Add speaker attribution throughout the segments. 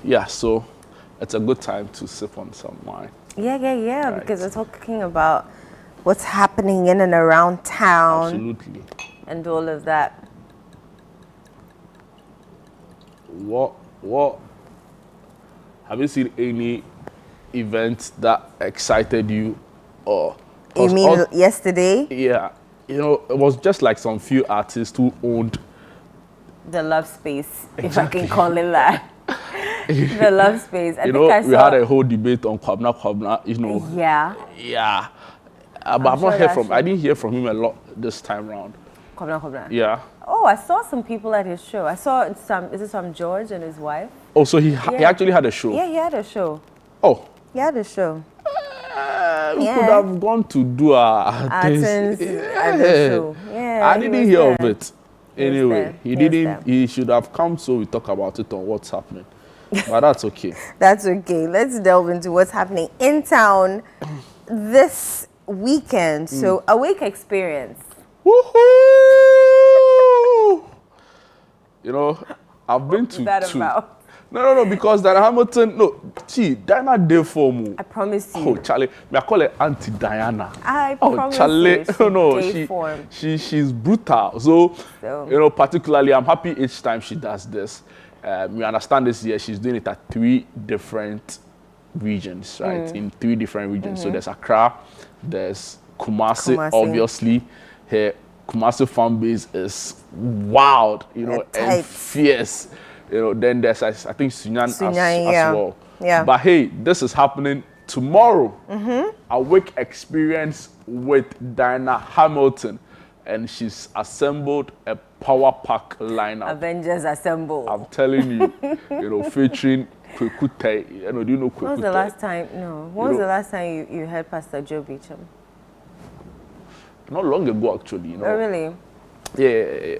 Speaker 1: Yeah, so it's a good time to sip on some wine.
Speaker 2: Yeah, right. Because we're talking about what's happening in and around town.
Speaker 1: Absolutely.
Speaker 2: And all of that.
Speaker 1: What have you seen any events that excited you or
Speaker 2: you mean yesterday?
Speaker 1: Yeah, you know, it was just like some few artists who owned
Speaker 2: the love space, if I can call it that. The love space.
Speaker 1: I we had a whole debate on Kwabna, you know.
Speaker 2: Yeah.
Speaker 1: But I've not heard from. I didn't hear from him a lot this time around.
Speaker 2: Kwabna.
Speaker 1: Yeah.
Speaker 2: Oh, I saw some people at his show. I saw is it some George and his wife?
Speaker 1: Oh, so he actually had a show?
Speaker 2: Yeah, he had a show.
Speaker 1: Oh.
Speaker 2: He had a show.
Speaker 1: We could have gone to do our things.
Speaker 2: At the show. Yeah.
Speaker 1: I didn't hear of it. Anyway, he didn't. He should have come so we talk about it on what's happening. But that's okay.
Speaker 2: That's okay. Let's delve into what's happening in town this weekend. So, Awake Experience.
Speaker 1: Woohoo! You know, I've been to
Speaker 2: that
Speaker 1: two.
Speaker 2: About?
Speaker 1: No, because Diana Hamilton, Diana did for me.
Speaker 2: I promise you.
Speaker 1: Oh, Charlie, I call her Auntie Diana.
Speaker 2: I promise Charlie, you.
Speaker 1: She's brutal. So, you know, particularly, I'm happy each time she does this. You understand this year, she's doing it at 3 different regions, right? In 3 different regions. So there's Accra, there's Kumasi. Obviously. Her Kumasi fan base is wild, you know, and fierce. You know, then there's, I think, Sunyani as well. Yeah. But hey, this is happening tomorrow. Awake Experience with Diana Hamilton. And she's assembled a power pack lineup.
Speaker 2: Avengers assembled.
Speaker 1: I'm telling you, you know, featuring Kwekute. You know, do you know Kwekute?
Speaker 2: When was the last time? No. When was the last time you heard Pastor Joe Beecham?
Speaker 1: Not long ago, actually. You know.
Speaker 2: Oh, really?
Speaker 1: Yeah.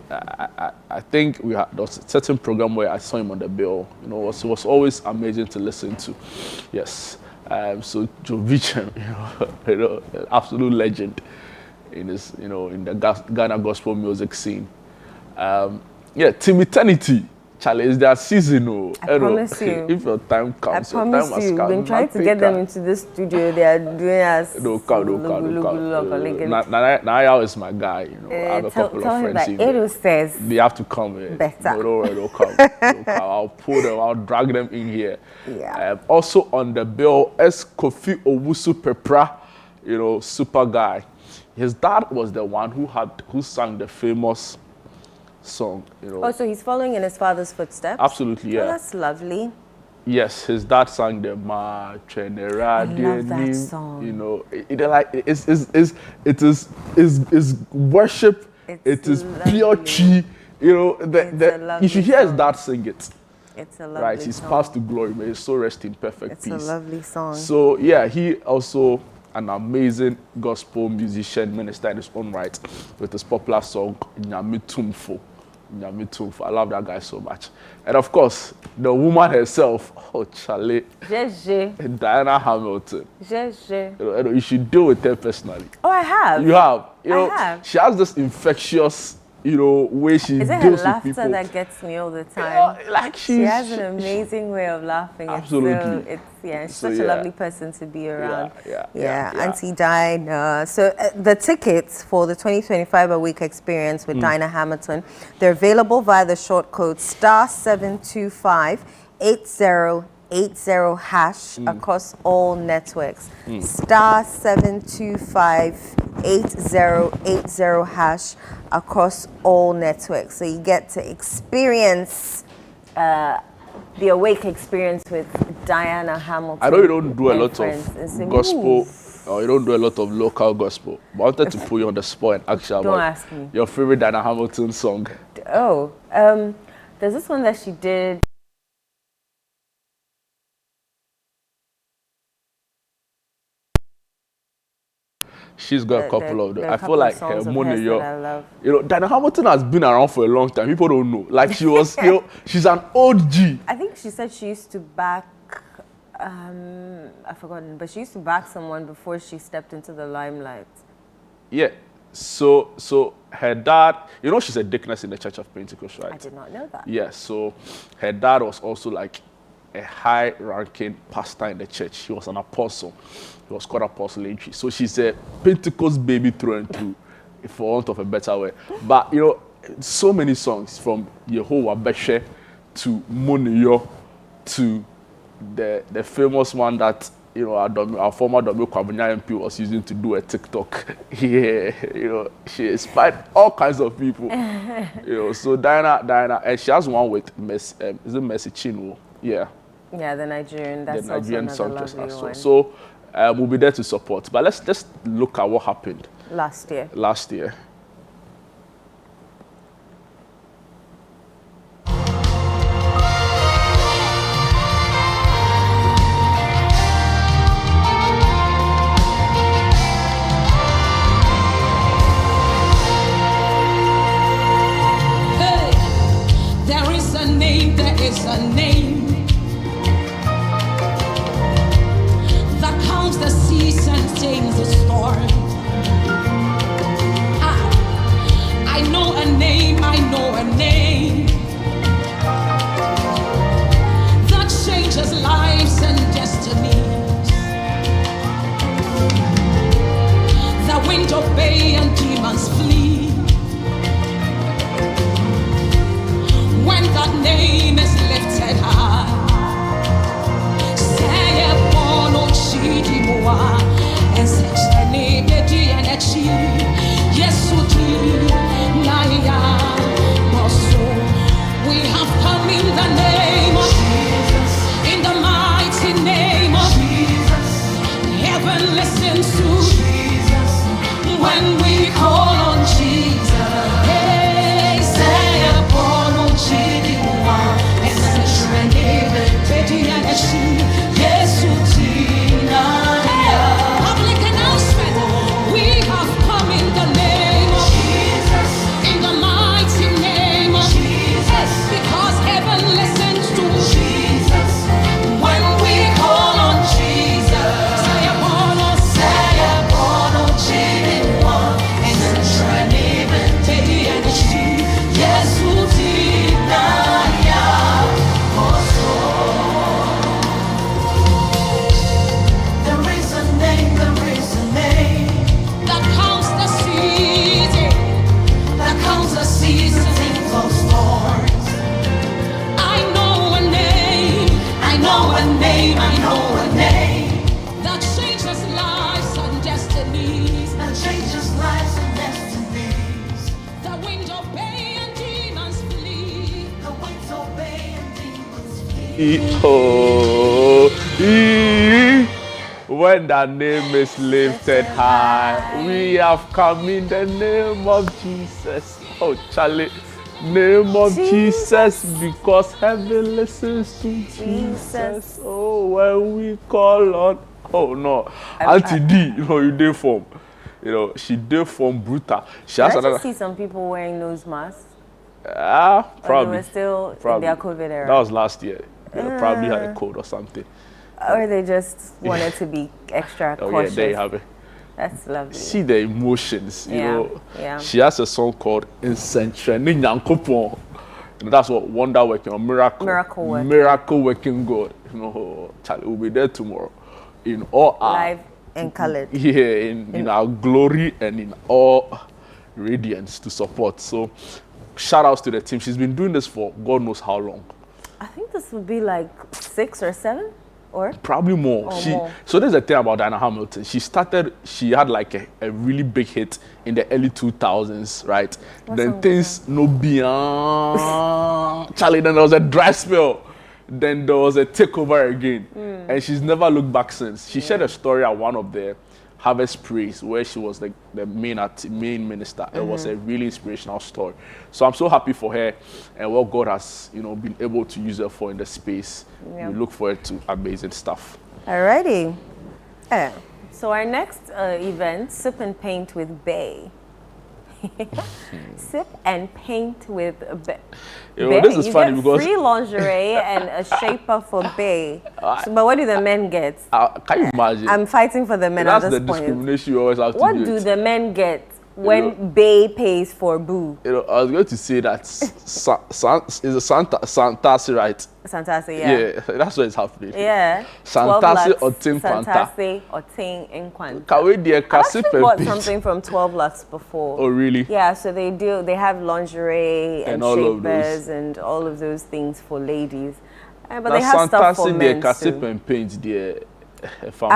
Speaker 1: I think there was a certain program where I saw him on the bill. You know, it was always amazing to listen to. Yes. So Joe Beecham, you know, absolute legend in this, you know, in the Ghana gospel music scene. Team Eternity, Charlie, it's their season.
Speaker 2: I promise you.
Speaker 1: If your time comes,
Speaker 2: your time has come. We've been trying to get them into this studio. They are doing us.
Speaker 1: No, Naya is my guy. You know, I have a couple of friends.
Speaker 2: Edu says
Speaker 1: they have to come.
Speaker 2: Better.
Speaker 1: They'll come. I'll pull them. I'll drag them in here.
Speaker 2: Yeah.
Speaker 1: Also on the bill is Kofi Owusu Pepra, you know, super guy. His dad was the one who sang the famous song, you know.
Speaker 2: Oh, so he's following in his father's footsteps?
Speaker 1: Absolutely, yeah.
Speaker 2: Oh, that's lovely.
Speaker 1: Yes, his dad sang the Ma Chenera.
Speaker 2: I love that song.
Speaker 1: You know, it is worship. It is pure chi. You know, you should hear his dad sing it.
Speaker 2: It's a lovely
Speaker 1: right, he's
Speaker 2: song.
Speaker 1: passed to glory. May his soul rest in perfect peace.
Speaker 2: It's a lovely song.
Speaker 1: So yeah, he also an amazing gospel musician, minister in his own right, with his popular song Nyamitumfo. I love that guy so much. And of course, the woman herself, oh Charlie, Diana Hamilton. You should deal with her personally.
Speaker 2: Oh, I have.
Speaker 1: You have. You know,
Speaker 2: I have.
Speaker 1: She has this infectious, you know, way she deals with people.
Speaker 2: Is it her laughter that gets me all the time?
Speaker 1: You know, like
Speaker 2: she has an amazing way of laughing.
Speaker 1: Absolutely.
Speaker 2: She's such a lovely person to be around.
Speaker 1: Yeah.
Speaker 2: Auntie Dinah. So the tickets for the 2025 Awake Experience with Dinah Hamilton, they're available via the short code *725 8080 hash across all networks. *725 8080 hash across all networks. So you get to experience the Awake Experience with Diana Hamilton.
Speaker 1: I know you don't do a lot of gospel, or you don't do a lot of local gospel, but I wanted to put you on the spot and ask you about your favorite Diana Hamilton song.
Speaker 2: Oh, there's this one that she did.
Speaker 1: She's got a couple of them. I feel like her money, you
Speaker 2: know,
Speaker 1: Diana Hamilton has been around for a long time. People don't know. Like she was, she's an OG.
Speaker 2: I think she said she used to back, I've forgotten, but she used to back someone before she stepped into the limelight.
Speaker 1: Yeah. So her dad, you know, she's a deaconess in the Church of Pentecost, right?
Speaker 2: I did not know that.
Speaker 1: Yeah. So her dad was also like a high-ranking pastor in the church. He was an apostle. He was called Apostle Entry. So she's a Pentecost baby through and through, for want of a better way. But, you know, so many songs from Yehovah Beshe to Muniyo to the famous one that, you know, our former W Kwabunya MP was using to do a TikTok. Yeah, you know, she inspired all kinds of people. You know, so Diana, and she has one with is it Mercy Chinwo? Yeah.
Speaker 2: Yeah, the Nigerian. That's
Speaker 1: the Nigerian
Speaker 2: also another
Speaker 1: songstress
Speaker 2: lovely
Speaker 1: as well.
Speaker 2: one.
Speaker 1: So we'll be there to support. But let's just look at what happened
Speaker 2: last year.
Speaker 3: There is a name that calms the seas and tames the storm. I know a name that changes lives and destinies. The wind obey and demons flee. When that name is lifted high, say upon Ochidi Moa, and such a name, Yedianachi, Yesudi, Naya, Mosso. We have come in the name of Jesus, in the mighty name of Jesus. Heaven listens to Jesus when we call on Jesus. Hey, say upon public announcement. We have come in the name of Jesus, in the mighty name of Jesus, because heaven listens to Jesus when we call on Jesus. Say upon us, and such a name, baby, and she, yes, that changes lives and destinies. The wind obey and demons flee.
Speaker 1: When that name is lifted high, we have come in the name of Jesus. Oh, Charlie. Name of Jesus, because heaven listens to Jesus. Oh, when we call on, oh no, Auntie D, you know, you did form, you know, she did form brutal. She has another.
Speaker 2: I see some people wearing nose masks.
Speaker 1: Probably.
Speaker 2: They were still in their COVID era.
Speaker 1: That was last year. They probably had a cold or something.
Speaker 2: Or they just wanted to be extra cautious.
Speaker 1: Oh yeah, there you have it.
Speaker 2: That's lovely.
Speaker 1: See the emotions, you know.
Speaker 2: Yeah.
Speaker 1: She has a song called Insentreni Nyankopon. You know, that's what wonder working or miracle working God. You know, Charlie will be there tomorrow in all our
Speaker 2: live and colored.
Speaker 1: Yeah, in our glory and in all radiance to support. So shout outs to the team. She's been doing this for God knows how long.
Speaker 2: I think this would be like 6 or 7. Or?
Speaker 1: Probably more.
Speaker 2: More.
Speaker 1: So there's a thing about Diana Hamilton. She had like a really big hit in the early 2000s, right? Then things no beyond. Charlie, then there was a dry spell. Then there was a takeover again. And she's never looked back since. She shared a story at one of the Harvest Praise where she was the main minister. It was a really inspirational story. So I'm so happy for her and what God has, you know, been able to use her for in the space. We look forward to amazing stuff.
Speaker 2: Alrighty. So our next event, Sip and Paint with Bay. Sip and Paint with Bay.
Speaker 1: Yo, this is
Speaker 2: you
Speaker 1: funny
Speaker 2: get
Speaker 1: because
Speaker 2: free lingerie and a shaper for Bay. So, but what do the men get?
Speaker 1: Can you imagine?
Speaker 2: I'm fighting for the men
Speaker 1: That's
Speaker 2: at this
Speaker 1: the
Speaker 2: point.
Speaker 1: discrimination you always have to do.
Speaker 2: What do the men get when Bay pays for Boo.
Speaker 1: I was going to say that is a Santasi, right?
Speaker 2: Santasi, yeah.
Speaker 1: Yeah, that's what is happening.
Speaker 2: Yeah.
Speaker 1: Santasi or Ting Quanta.
Speaker 2: Santasi or Ting in Quanta.
Speaker 1: Can we
Speaker 2: I actually bought something from 12 Lux before.
Speaker 1: Oh, really?
Speaker 2: Yeah, so they have lingerie and
Speaker 1: all
Speaker 2: shapers and all of those things for ladies. But they have stuff for men too.
Speaker 1: And paint there.
Speaker 2: Debut.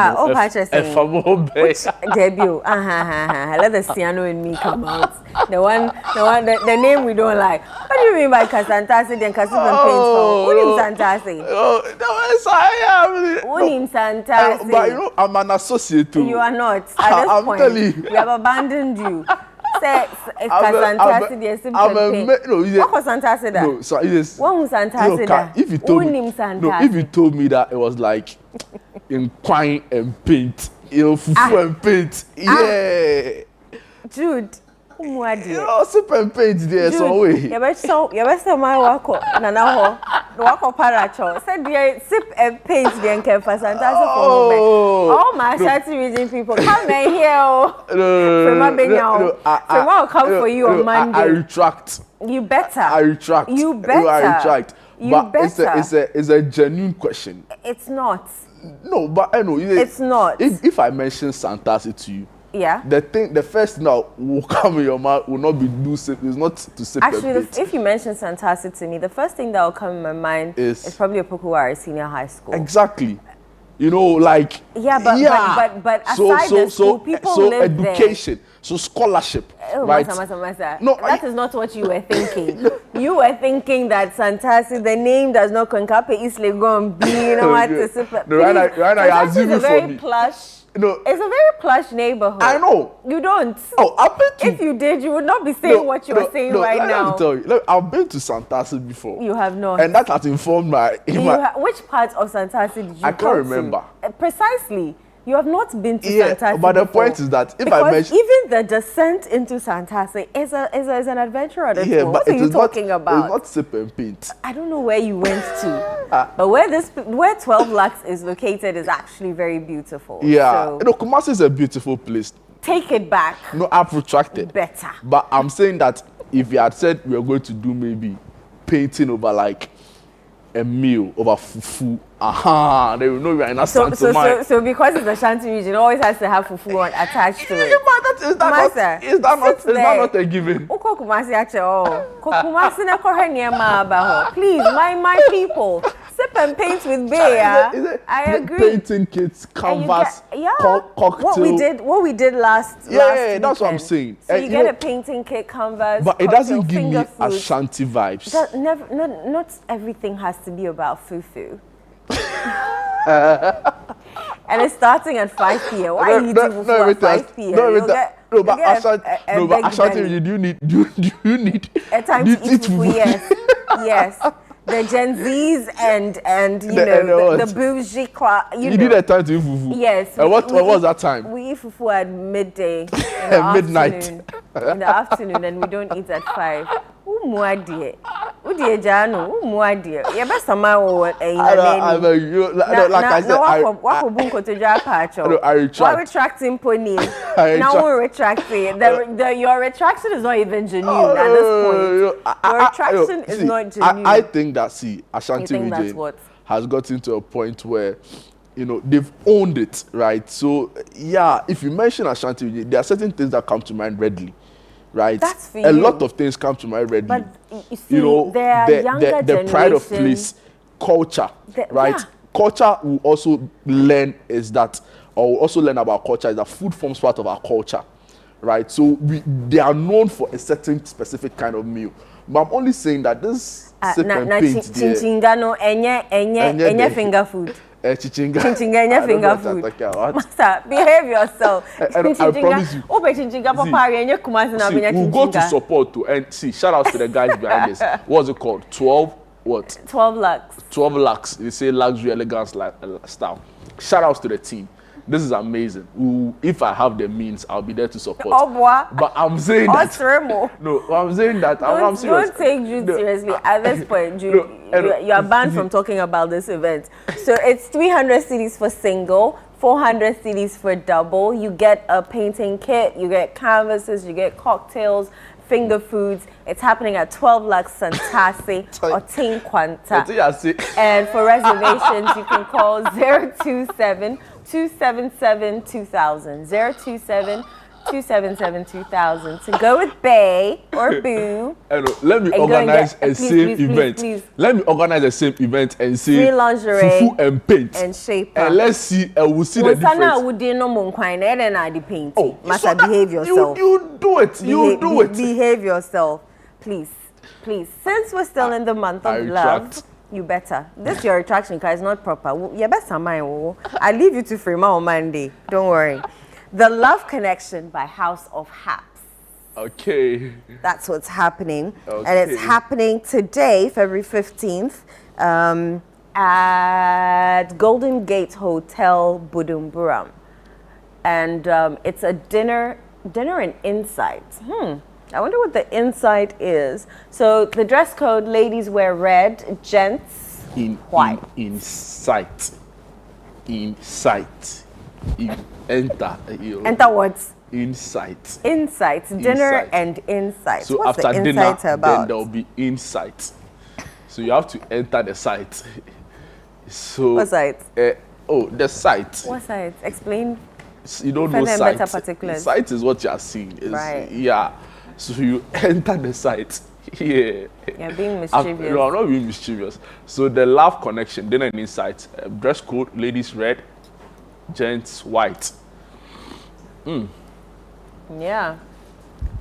Speaker 2: Let the Siano in me come out. The name we don't like. What do you mean by Casantasi and Casip and paint for? Who named Santasi?
Speaker 1: Oh, no, I am.
Speaker 2: Who named Santasi?
Speaker 1: But I'm an associate too.
Speaker 2: You are not. At this point, we have abandoned you. Say Casantasi the simple paint. What was Santasi that?
Speaker 1: No, so it is.
Speaker 2: What was Santasi that? Who named Santasi?
Speaker 1: No, if you told me that it was like in quine and paint, fufu and paint, yeah.
Speaker 2: Jude,
Speaker 1: sip and paint there some way.
Speaker 2: You better my wako nana ho wako paracho. Said the sip and paint the enke for Santasi for me. All my Ashanti region people come in here. From I'll come for you on Monday.
Speaker 1: I retract.
Speaker 2: You better.
Speaker 1: I retract.
Speaker 2: You better.
Speaker 1: I retract. But
Speaker 2: better.
Speaker 1: It's a genuine question.
Speaker 2: It's not.
Speaker 1: No, but I know
Speaker 2: it's not.
Speaker 1: If I mention Santasi to you,
Speaker 2: yeah,
Speaker 1: the first thing that will come in your mouth will not be is not to sip.
Speaker 2: Actually, if you mention Santasi to me, the first thing that will come in my mind is probably a Pokuwari Senior High School.
Speaker 1: Exactly. Like
Speaker 2: but aside the school, people live
Speaker 1: education,
Speaker 2: there.
Speaker 1: So scholarship, right?
Speaker 2: No, that is not what you were thinking. You were thinking that Santasi, the name does not concape East Legon be, you know what to super.
Speaker 1: No, right now,
Speaker 2: it's a very plush. No, it's a very plush neighborhood.
Speaker 1: I know.
Speaker 2: You don't.
Speaker 1: Oh, I've been to.
Speaker 2: If you did, you would not be saying what you are saying right now.
Speaker 1: Let me tell you. Look, I've been to Santasi before.
Speaker 2: You have not.
Speaker 1: And that has informed
Speaker 2: which part of Santasi did you
Speaker 1: I can't remember.
Speaker 2: Precisely. You have not been to Santasi
Speaker 1: but the
Speaker 2: before.
Speaker 1: point is that if
Speaker 2: because
Speaker 1: I mention
Speaker 2: even the descent into Santasi is an adventure on its own. What are you talking about?
Speaker 1: It's not sip and paint.
Speaker 2: I don't know where you went to, but where 12 Lux is located is actually very beautiful.
Speaker 1: Yeah, so, Kumasi is a beautiful place.
Speaker 2: Take it back.
Speaker 1: No, I've retracted.
Speaker 2: Better.
Speaker 1: But I'm saying that if you had said we are going to do maybe painting over like a meal over fufu, they will know we are in a
Speaker 2: so because it's the Shanti region, it always has to have fufu attached to it.
Speaker 1: Yeah, but is that not a given?
Speaker 2: Please, my people, sip and paint with beer. I agree.
Speaker 1: Painting kits, canvas, cocktail.
Speaker 2: What we did last
Speaker 1: that's what I'm saying.
Speaker 2: So you get a painting kit, canvas,
Speaker 1: but it doesn't give me Ashanti vibes.
Speaker 2: Not everything has to be about fufu. And it's starting at 5 p.m. Why are you eating fufu at 5 p.m.?
Speaker 1: But Ashanti, do you need
Speaker 2: a time to eat fufu? Yes. The Gen Zs and the bougie class. You
Speaker 1: need a time to eat fufu.
Speaker 2: Yes.
Speaker 1: And what was that time?
Speaker 2: We eat fufu at midday.
Speaker 1: Midnight.
Speaker 2: In the afternoon, and we don't eat at 5. Like I said, I retract. Now we're retracting. Your retraction is not even genuine at this point. Your retraction is not genuine.
Speaker 1: I think that Ashanti region has gotten to a point where they've owned it, right? So if you mention Ashanti region, there are certain things that come to mind readily. Right,
Speaker 2: that's for
Speaker 1: a lot of things come to my readily.
Speaker 2: But you see, the
Speaker 1: pride of place, culture, right? Yeah. Culture will also learn about culture is that food forms part of our culture, right? So they are known for a certain specific kind of meal. But I'm only saying that this sip and paint
Speaker 2: Chinchingano enye finger food.
Speaker 1: Chichinga
Speaker 2: finger food. Master, behave yourself.
Speaker 1: I promise you. We'll go to support to and see. Shout out to the guys behind this. What's it called? 12 what?
Speaker 2: 12 Lux. 12
Speaker 1: Lux. They say luxury elegance style. Shout outs to the team. This is amazing. If I have the means, I'll be there to support. But I'm saying that. No, I'm saying that. I'm serious.
Speaker 2: Don't take Jude seriously. At this point, Jude, you are banned from talking about this event. So it's 300 cedis for single, 400 cedis for double. You get a painting kit, you get canvases, you get cocktails, finger foods. It's happening at 12 Lux Santasi or Ting Quanta. And for reservations, you can call 027-277-2000. 027-277-2000 to go with Bay or Boo.
Speaker 1: Let me organize a same event. Let me organize the same event and say
Speaker 2: free lingerie,
Speaker 1: fufu and paint
Speaker 2: and shape.
Speaker 1: And let's see. We'll see the difference.
Speaker 2: Oh, must behave yourself.
Speaker 1: You do it. You do it.
Speaker 2: Behave yourself, please. Please. Since we're still in the month of love, you better. This your attraction card is not proper. You better mind. I leave you to Frima on Monday. Don't worry. The Love Connection by House of Haps.
Speaker 1: Okay.
Speaker 2: That's what's happening. Okay. And it's happening today, February 15th, at Golden Gate Hotel, Budumburam. And it's a dinner and insight. I wonder what the insight is. So the dress code, ladies wear red, gents white.
Speaker 1: Insight. Enter
Speaker 2: what?
Speaker 1: Insight.
Speaker 2: Insights. Dinner and insights.
Speaker 1: So
Speaker 2: what's
Speaker 1: after
Speaker 2: the
Speaker 1: dinner,
Speaker 2: about?
Speaker 1: then there'll be insight. So you have to enter the site. So
Speaker 2: what site?
Speaker 1: The site.
Speaker 2: What site? Explain.
Speaker 1: You don't know site.
Speaker 2: Better particulars.
Speaker 1: Site is what you are seeing.
Speaker 2: Right.
Speaker 1: Yeah. So you enter the site. Yeah.
Speaker 2: You're being mischievous.
Speaker 1: No, I'm not being mischievous. So the Love Connection, dinner and insight. Dress code, ladies red, gents white.
Speaker 2: Yeah.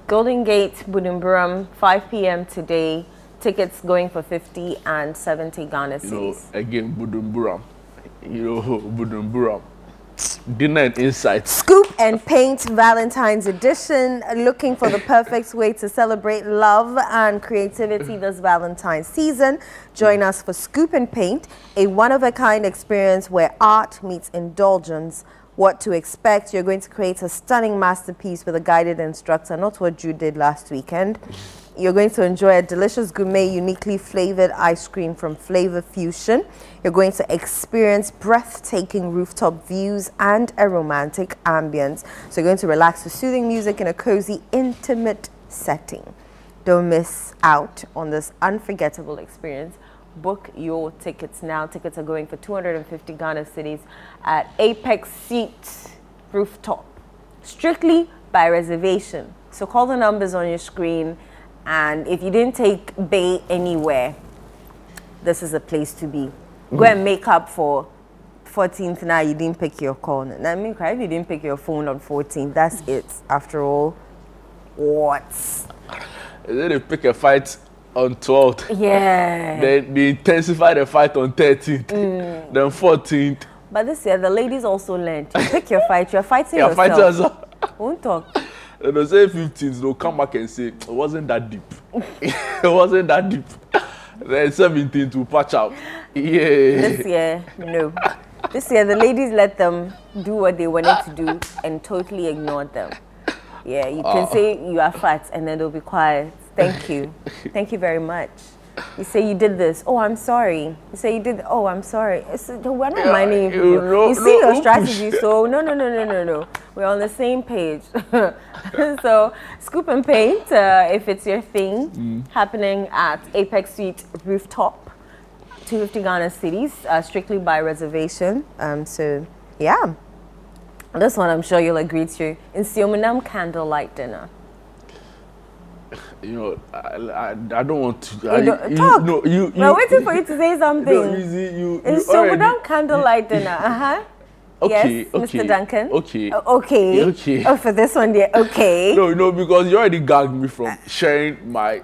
Speaker 2: Golden Gate, Budumburam, 5 p.m. today. Tickets going for 50 and 70 Ghana cedis.
Speaker 1: Again, Budumburam. Budumburam. Dinner and insight.
Speaker 2: Scoop and Paint Valentine's Edition. Looking for the perfect way to celebrate love and creativity this Valentine's season. Join us for Scoop and Paint, a one-of-a-kind experience where art meets indulgence. What to expect. You're going to create a stunning masterpiece with a guided instructor, not what Drew did last weekend. You're going to enjoy a delicious gourmet, uniquely flavored ice cream from Flavor Fusion. You're going to experience breathtaking rooftop views and a romantic ambience. So you're going to relax to soothing music in a cozy, intimate setting. Don't miss out on this unforgettable experience. Book your tickets now. Tickets are going for 250 Ghana cedis at Apex Seat Rooftop. Strictly by reservation. So call the numbers on your screen. And if you didn't take Bay anywhere, this is a place to be. Go and make up for 14th now. You didn't pick your call. I mean, if you didn't pick your phone on 14th, that's it. After all, what?
Speaker 1: Then they pick a fight on 12th.
Speaker 2: Yeah.
Speaker 1: Then they intensify the fight on 13th. Then 14th.
Speaker 2: But this year, the ladies also learned. You pick your fight. You're fighting yourself.
Speaker 1: You're fighting yourself.
Speaker 2: Won't talk.
Speaker 1: And they'll say 15th, they'll come back and say, it wasn't that deep. It wasn't that deep. Then 17th, we'll patch out. Yeah.
Speaker 2: This year, no. This year, the ladies let them do what they wanted to do and totally ignored them. Yeah, you can say you are fat and then they'll be quiet. Thank you. Thank you very much. You say you did this. Oh, I'm sorry. You say you did. Oh, I'm sorry. We're not minding you. You see your strategy. So no. We're on the same page. So Scoop and Paint, if it's your thing, happening at Apex Suite Rooftop, 250 Ghana cedis, strictly by reservation. So yeah, this one I'm sure you'll agree to. In Siomunam candlelight dinner.
Speaker 1: You know, I don't want to.
Speaker 2: Talk. We're waiting for you to say something.
Speaker 1: No,
Speaker 2: It's Siomunam candlelight dinner.
Speaker 1: Okay,
Speaker 2: yes,
Speaker 1: okay,
Speaker 2: Mr. Duncan.
Speaker 1: Okay.
Speaker 2: Okay. Oh, for this one, yeah. Okay.
Speaker 1: No, because you already gagged me from sharing my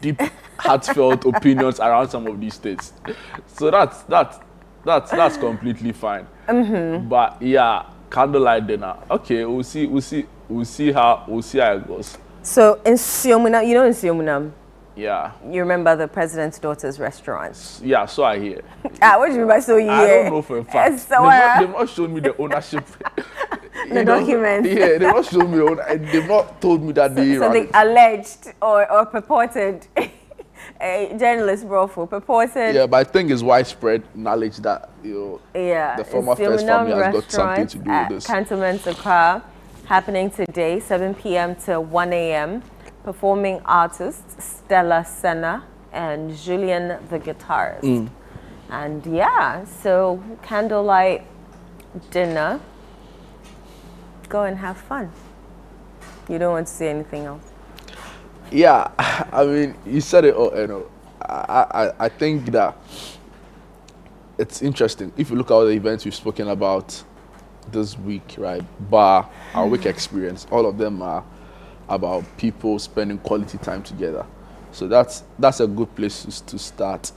Speaker 1: deep, heartfelt opinions around some of these states. So that's completely fine. But yeah, candlelight dinner. Okay, we'll see how it goes.
Speaker 2: So in Siomunam, in Siomunam.
Speaker 1: Yeah.
Speaker 2: You remember the president's daughter's restaurant?
Speaker 1: Yeah, so I hear.
Speaker 2: What do you mean by so you hear?
Speaker 1: I don't know for a fact.
Speaker 2: So,
Speaker 1: they've not shown me the ownership.
Speaker 2: The documents.
Speaker 1: Yeah, they've not shown me. They've not told me that they.
Speaker 2: So they alleged or purported a journalist, bro, for purported.
Speaker 1: Yeah, but I think it's widespread knowledge that the former first family has got something to do with this.
Speaker 2: Cantonment Accra, happening today, 7 p.m. to 1 a.m. Performing artists Stella Senna and Julian the guitarist. And yeah, so candlelight dinner. Go and have fun. You don't want to say anything else?
Speaker 1: Yeah, I mean, you said it all, I think that it's interesting. If you look at all the events we've spoken about this week, right, bar our week experience, all of them are about people spending quality time together. So that's a good place to start.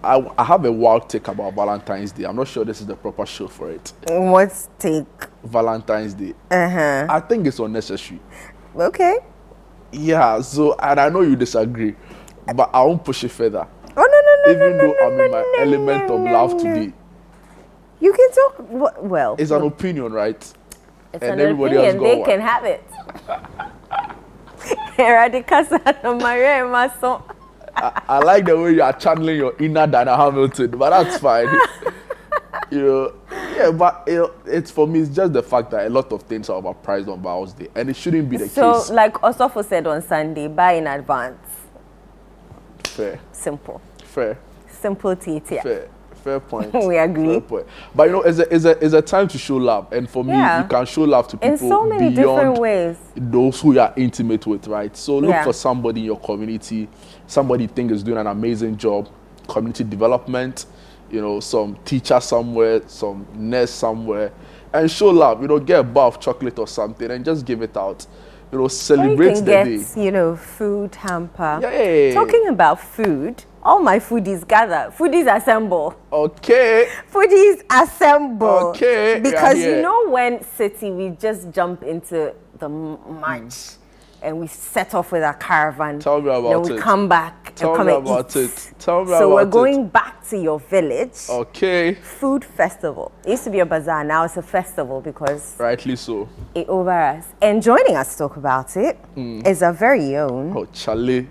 Speaker 1: I have a wild take about Valentine's Day. I'm not sure this is the proper show for it.
Speaker 2: What's take?
Speaker 1: Valentine's Day. I think it's unnecessary.
Speaker 2: Okay.
Speaker 1: Yeah, so, and I know you disagree, but I won't push it further.
Speaker 2: Oh, no.
Speaker 1: Even though I'm in my element of love today.
Speaker 2: You can talk, well.
Speaker 1: It's an opinion, right?
Speaker 2: It's and an opinion, they can have it.
Speaker 1: I like the way you are channeling your inner Dana Hamilton, but that's fine. Yeah, but it's for me, it's just the fact that a lot of things are overpriced on Val's Day, and it shouldn't be the case.
Speaker 2: So, like Osofo said on Sunday, buy in advance.
Speaker 1: Fair.
Speaker 2: Simple.
Speaker 1: Fair.
Speaker 2: Simple TT.
Speaker 1: Fair point.
Speaker 2: We agree.
Speaker 1: Fair point. But it's a time to show love, and for me, you can show love to people
Speaker 2: in so many
Speaker 1: beyond
Speaker 2: different ways.
Speaker 1: Those who you are intimate with, right? So look for somebody in your community, somebody you think is doing an amazing job, community development, some teacher somewhere, some nurse somewhere, and show love. Get a bar of chocolate or something and just give it out. Celebrate the day.
Speaker 2: Food hamper.
Speaker 1: Yeah.
Speaker 2: Talking about food, all my foodies gather. Foodies assemble.
Speaker 1: Okay.
Speaker 2: Foodies assemble.
Speaker 1: Okay.
Speaker 2: Because when City, we just jump into the march and we set off with our caravan.
Speaker 1: Tell me about it.
Speaker 2: Then we come back
Speaker 1: Tell
Speaker 2: and come
Speaker 1: me
Speaker 2: and
Speaker 1: about
Speaker 2: eat.
Speaker 1: it. Tell me about it.
Speaker 2: So we're going back to your village.
Speaker 1: Okay.
Speaker 2: Food festival. It used to be a bazaar. Now it's a festival because
Speaker 1: rightly so.
Speaker 2: It over us. And joining us to talk about it is our very own.
Speaker 1: Oh, Charlie.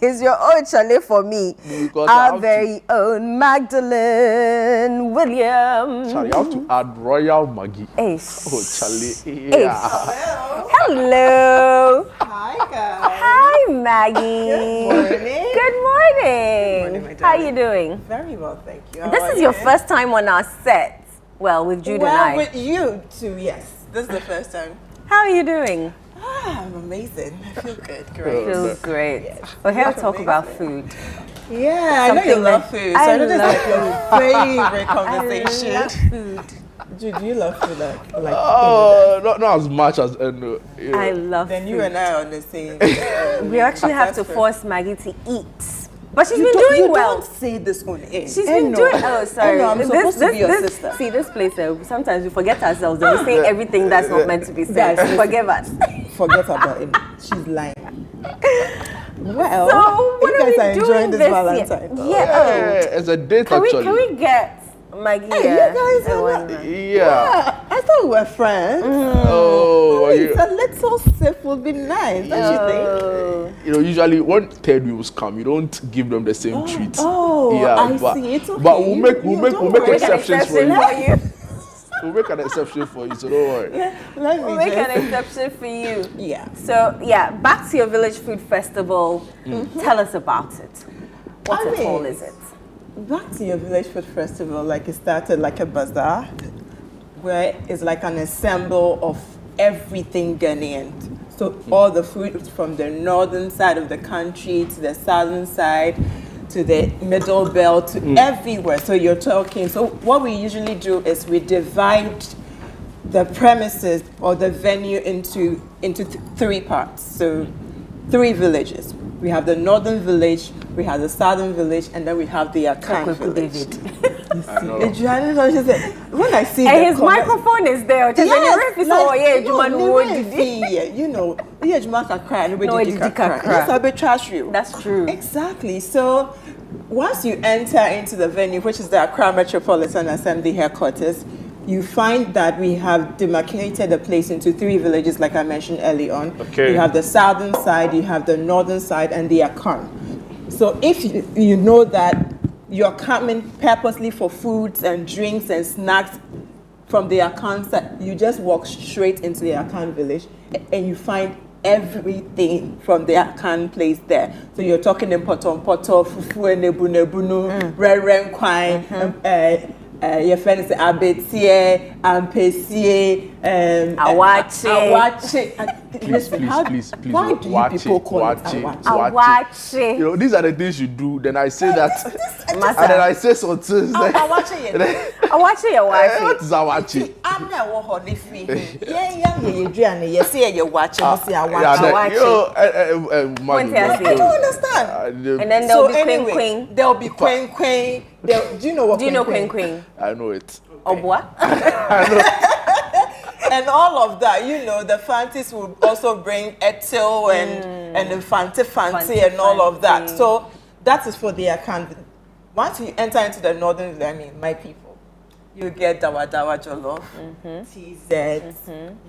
Speaker 2: Is your own Charlie for me. Because our very own Magdalene Williams.
Speaker 1: Charlie, I have to add Royal Maggie.
Speaker 2: Ace.
Speaker 1: Oh, Charlie. Yeah.
Speaker 2: Hello.
Speaker 4: Hi, guys.
Speaker 2: Hi, Maggie.
Speaker 4: Good morning.
Speaker 2: Good morning. How are you doing?
Speaker 4: Very well, thank you.
Speaker 2: This is your first time on our set. Well, with Jude and I.
Speaker 4: With you too, yes. This is the first time.
Speaker 2: How are you doing?
Speaker 4: I'm amazing. I feel good. Great.
Speaker 2: Feels great. Yes. We're here to talk about food.
Speaker 4: Yeah, I know you love food. So I know this is like your favorite conversation.
Speaker 2: I love food.
Speaker 4: Jude, do you love food like
Speaker 1: not as much as
Speaker 2: I love
Speaker 4: then
Speaker 2: food.
Speaker 4: You and I are on the same.
Speaker 2: We actually have to force Maggie to eat. But she's been doing well.
Speaker 4: Don't say this on air.
Speaker 2: She's been doing. Oh, sorry.
Speaker 4: I'm supposed to be your sister.
Speaker 2: See, this place. Sometimes we forget ourselves and we say everything that's not meant to be said. Forgive us.
Speaker 4: Forget about it. She's lying. Well,
Speaker 2: so what
Speaker 4: you guys are enjoying this
Speaker 2: year?
Speaker 4: Valentine.
Speaker 2: Yeah.
Speaker 1: It's a date
Speaker 2: can
Speaker 1: actually.
Speaker 2: Can we get Maggie?
Speaker 4: Hey, you guys are
Speaker 1: yeah.
Speaker 4: I thought we were friends.
Speaker 1: Oh,
Speaker 4: a little sip would be nice, don't you think?
Speaker 1: Usually when third wheels come, you don't give them the same treat.
Speaker 4: Oh,
Speaker 1: yeah,
Speaker 4: I
Speaker 1: but,
Speaker 4: see. It's okay.
Speaker 1: But we'll make exceptions for you.
Speaker 2: you.
Speaker 1: We'll make an exception for you, so don't worry.
Speaker 2: We'll make an exception for you.
Speaker 4: Yeah.
Speaker 2: So, back to your village food festival. Tell us about it. What at all is it?
Speaker 4: Back to your village food festival, it started like a bazaar, where it's like an assemble of everything Ghanaian. So all the food from the northern side of the country to the southern side, to the middle belt, to everywhere. So you're talking. So what we usually do is we divide the premises or the venue into three parts. So 3 villages. We have the northern village, we have the southern village, and then we have the Akan village. When I see
Speaker 2: and his microphone is there. That's true.
Speaker 4: Exactly. So once you enter into the venue, which is the Accra Metropolitan Assembly headquarters, you find that we have demarcated the place into 3 villages, like I mentioned early on.
Speaker 1: Okay.
Speaker 4: You have the southern side, you have the northern side, and the Akan. So if you know that you're coming purposely for foods and drinks and snacks from the Akan side, you just walk straight into the Akan village and you find everything from the Akan place there. So you're talking in potom poto, fufu nebu nebunu, ren kwai, your friend is abetie, ampesie, awache.
Speaker 1: Please.
Speaker 4: Why do you people call it awache?
Speaker 2: Awache.
Speaker 1: You know, these are the things you do. Then I say that, and then I say something.
Speaker 2: Awache your wife.
Speaker 1: What is awache?
Speaker 4: I'm not a honey free. Yeah, you say you're watching. I
Speaker 2: don't
Speaker 4: understand.
Speaker 2: And then there'll be queen.
Speaker 4: There'll be queen. Do you know what?
Speaker 2: Do you know queen?
Speaker 1: I know it.
Speaker 2: Obwa?
Speaker 4: And all of that, you know, the Fantis will also bring Etil and the Fanti and all of that. So that is for the Akan. Once you enter into the northern, my people, you get dawa jollof, TZ,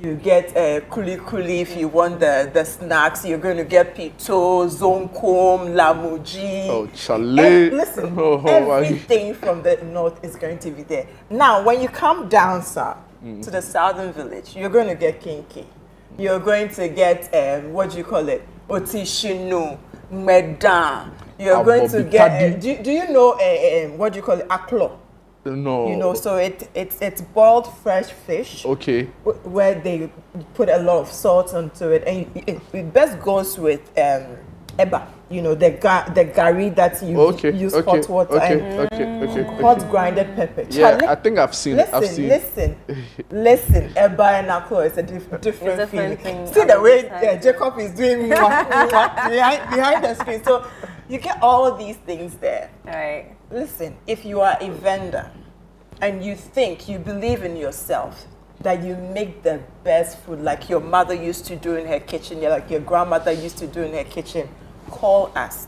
Speaker 4: you get kuli if you want the snacks. You're going to get pito, zonkom, lamuji.
Speaker 1: Oh, chale.
Speaker 4: Listen, everything from the north is going to be there. Now, when you come down south to the southern village, you're going to get kinki. You're going to get, what do you call it? Otishinu, medan. You're going to get, do you know, what do you call it? Aklo.
Speaker 1: No.
Speaker 4: You know, so it's boiled fresh fish.
Speaker 1: Okay.
Speaker 4: Where they put a lot of salt onto it, and it best goes with eba. You know, the gari that you use hot water and hot grinded pepper.
Speaker 1: Yeah, I think I've seen.
Speaker 4: Listen. Eba and aklo is a different feeling. See the way Jacob is doing behind the screen. So you get all these things there.
Speaker 2: All right.
Speaker 4: Listen, if you are a vendor and you believe in yourself, that you make the best food like your mother used to do in her kitchen, like your grandmother used to do in her kitchen, call us.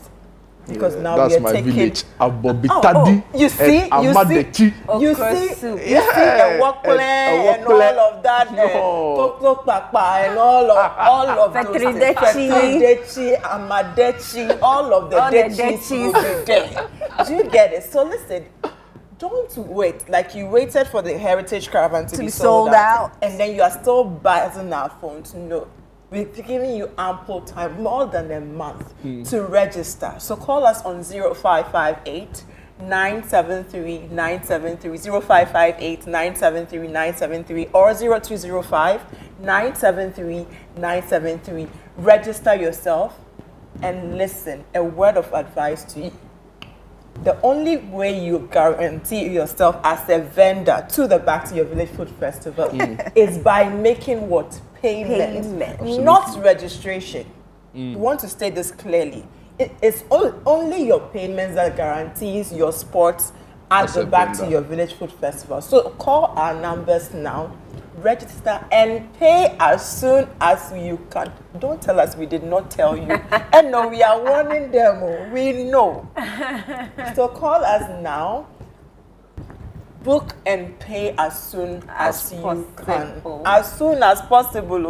Speaker 4: Because now
Speaker 1: that's
Speaker 4: we are
Speaker 1: my
Speaker 4: taking
Speaker 1: village. Abobitadi.
Speaker 4: You see the wokle and all of that, and all of those things. Amadechi, all of the dechis will be there. Do you get it? So listen, don't wait. Like you waited for the Heritage Caravan to be sold out, and then you are still buzzing our phones. No. We're giving you ample time, more than a month, to register. So call us on 0558 973 973, 0558 973 973, or 0205 973 973. Register yourself and listen. A word of advice to you. The only way you guarantee yourself as a vendor to the Back to Your Village Food Festival is by making what? Payment. Not registration. You want to state this clearly. It's only your payments that guarantees your spots at the Back to Your Village Food Festival. So call our numbers now, register, and pay as soon as you can. Don't tell us we did not tell you. And no, we are warning them. We know. So call us now. Book and pay as soon as you can. As soon as possible.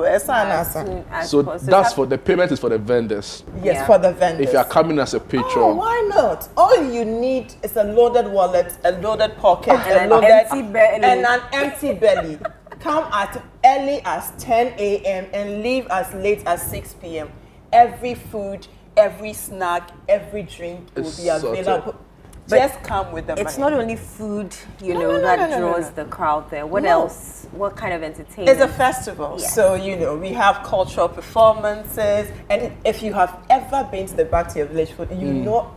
Speaker 1: So that's for the payment is for the vendors.
Speaker 4: Yes, for the vendors.
Speaker 1: If you are coming as a patron.
Speaker 4: Oh, why not? All you need is a loaded wallet, a loaded pocket,
Speaker 2: and an
Speaker 4: empty belly. Come as early as 10 a.m. and leave as late as 6 p.m. Every food, every snack, every drink will be available. Just come with the money.
Speaker 2: It's not only food, that draws the crowd there. What else? What kind of entertainment?
Speaker 4: It's a festival. Yes. So, we have cultural performances. And if you have ever been to the Back to Your Village Food, you know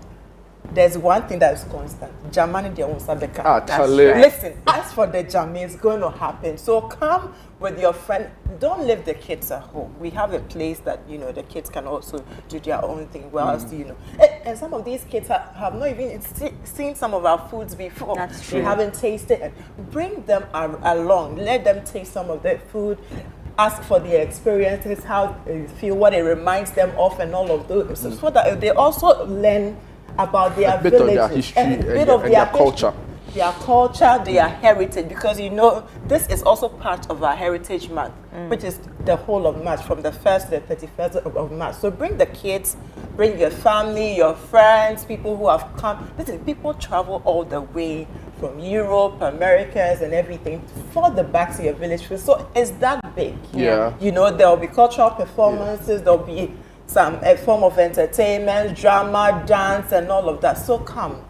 Speaker 4: there's one thing that is constant. Jamani dia unsabeka. Listen, as for the jam, it's going to happen. So come with your friend. Don't leave the kids at home. We have a place that, the kids can also do their own thing. Whilst, and some of these kids have not even seen some of our foods before.
Speaker 2: That's true.
Speaker 4: They haven't tasted it. Bring them along. Let them taste some of their food. Ask for their experiences, how they feel, what it reminds them of, and all of those. So that they also learn about their
Speaker 1: bit
Speaker 4: villages,
Speaker 1: of their history
Speaker 4: and a bit of their
Speaker 1: culture.
Speaker 4: their culture, their heritage, because you know this is also part of our Heritage Month, which is the whole of March, from the 1st to the 31st of March. So bring the kids, bring your family, your friends, people who have come. Listen, people travel all the way from Europe, Americas, and everything for the Back to Your Village food. So it's that big.
Speaker 1: Yeah.
Speaker 4: You know, there'll be cultural performances, there'll be a form of entertainment, drama, dance, and all of that. So come,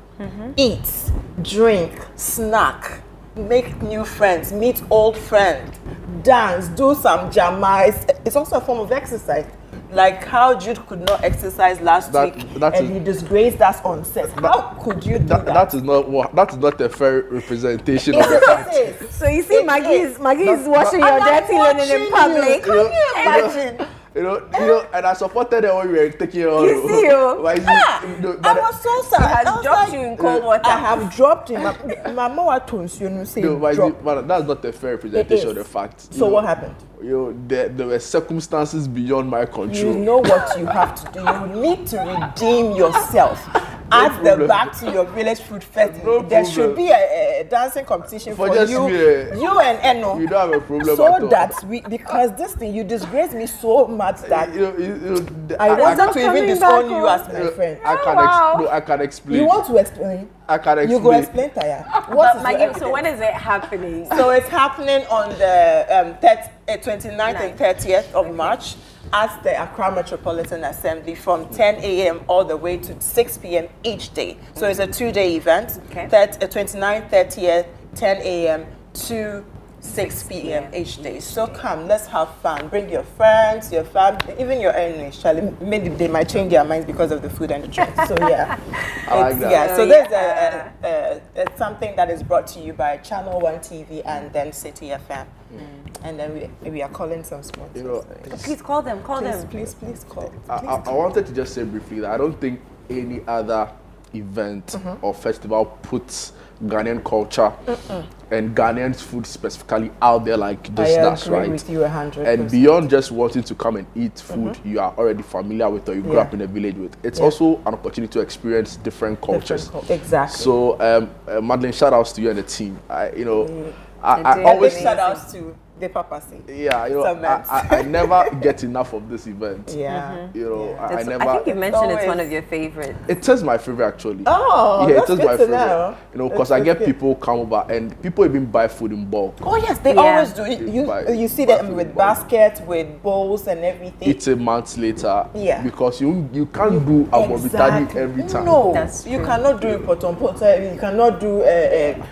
Speaker 4: eat, drink, snack, make new friends, meet old friends, dance, do some jamais. It's also a form of exercise. Like how Jude could not exercise last week, and he disgraced us on set. How could you do that?
Speaker 1: That is not a fair representation of the fact.
Speaker 2: So you see, Maggie is washing your dirty linen in public.
Speaker 4: Can you imagine?
Speaker 1: You know, and I supported them when we were taking it on.
Speaker 2: You see,
Speaker 4: I was so sad.
Speaker 2: He has dropped you in cold water.
Speaker 4: I have dropped him. My mama told you say
Speaker 1: but that's not a fair representation of the fact.
Speaker 4: So what happened?
Speaker 1: There were circumstances beyond my control.
Speaker 4: You know what you have to do. You need to redeem yourself. At the Back to Your Village Food Festival, there should be a dancing competition for you, you and Eno.
Speaker 1: You don't have a problem
Speaker 4: so
Speaker 1: at all.
Speaker 4: that because this thing, you disgrace me so much that I
Speaker 2: wasn't
Speaker 4: wanted to even
Speaker 2: coming
Speaker 4: disown
Speaker 2: back
Speaker 4: you as my friend.
Speaker 1: I can explain.
Speaker 4: You want to explain?
Speaker 1: I can explain.
Speaker 4: You go explain, Taya.
Speaker 2: But Maggie, so when is it happening?
Speaker 4: So it's happening on the 29th and 30th of March at the Accra Metropolitan Assembly from 10 a.m. all the way to 6 p.m. each day. So it's a 2-day event.
Speaker 2: Okay.
Speaker 4: 29th, 30th, 10 a.m. to 6 p.m. each day. So come, let's have fun. Bring your friends, your family, even your enemies. Maybe they might change their minds because of the food and the drink. So yeah,
Speaker 1: I like that.
Speaker 4: Yeah. So there's something that is brought to you by ChannelOne TV and then City FM. And then we are calling some sponsors.
Speaker 1: You know,
Speaker 2: Please call them.
Speaker 4: Please call.
Speaker 1: I wanted to just say briefly that I don't think any other event or festival puts Ghanaian culture and Ghanaian food specifically out there like this. That's right.
Speaker 4: With you 100%.
Speaker 1: And beyond just wanting to come and eat food you are already familiar with or you grew up in a village with, it's also an opportunity to experience different cultures.
Speaker 4: Exactly.
Speaker 1: So, Madeline, shout outs to you and the team. I
Speaker 2: Always
Speaker 1: always
Speaker 4: shout outs to the papacy.
Speaker 1: Yeah, I never get enough of this event.
Speaker 4: Yeah.
Speaker 1: I never.
Speaker 2: I think you mentioned it's
Speaker 4: always
Speaker 2: one of your favorites.
Speaker 1: It is my favorite actually.
Speaker 4: Oh,
Speaker 1: yeah,
Speaker 4: that's
Speaker 1: it is
Speaker 4: good
Speaker 1: my
Speaker 4: to
Speaker 1: favorite.
Speaker 4: know.
Speaker 1: Because I get people come over and people even buy food in bulk.
Speaker 4: Oh yes, they always do. You see them with baskets, with bowls and everything.
Speaker 1: It's a month later.
Speaker 4: Yeah.
Speaker 1: Because you can't do abobitadi every time.
Speaker 4: No,
Speaker 2: That's
Speaker 4: you
Speaker 2: true.
Speaker 4: cannot do potompota. You cannot do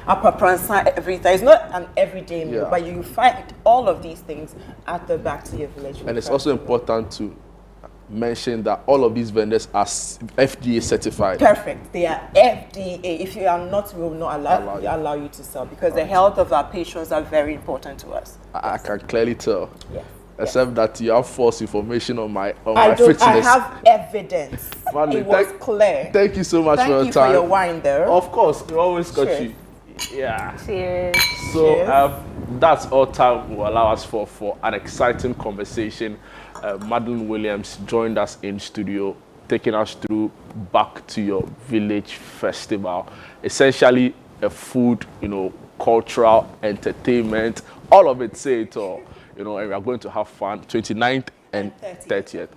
Speaker 4: apapransa every time. It's not an everyday meal, but you find all of these things at the Back to Your Village.
Speaker 1: And it's also important to mention that all of these vendors are FDA certified.
Speaker 4: Perfect. They are FDA. If you are not, we will not allow you to sell because the health of our patrons are very important to us.
Speaker 1: I can clearly tell.
Speaker 4: Yes.
Speaker 1: Except that you have false information on my
Speaker 4: I
Speaker 1: fitness.
Speaker 4: I have evidence.
Speaker 1: Madly,
Speaker 4: it was clear.
Speaker 1: Thank you so much for your time.
Speaker 4: Thank you for your wine there.
Speaker 1: Of course, we always got
Speaker 4: Cheers.
Speaker 1: you. Yeah.
Speaker 2: Cheers.
Speaker 1: So that's all time will allow us for an exciting conversation. Madeline Williams joined us in studio, taking us through Back to Your Village Festival. Essentially a food, cultural, entertainment, all of it, say it all. And we are going to have fun 29th and 30th.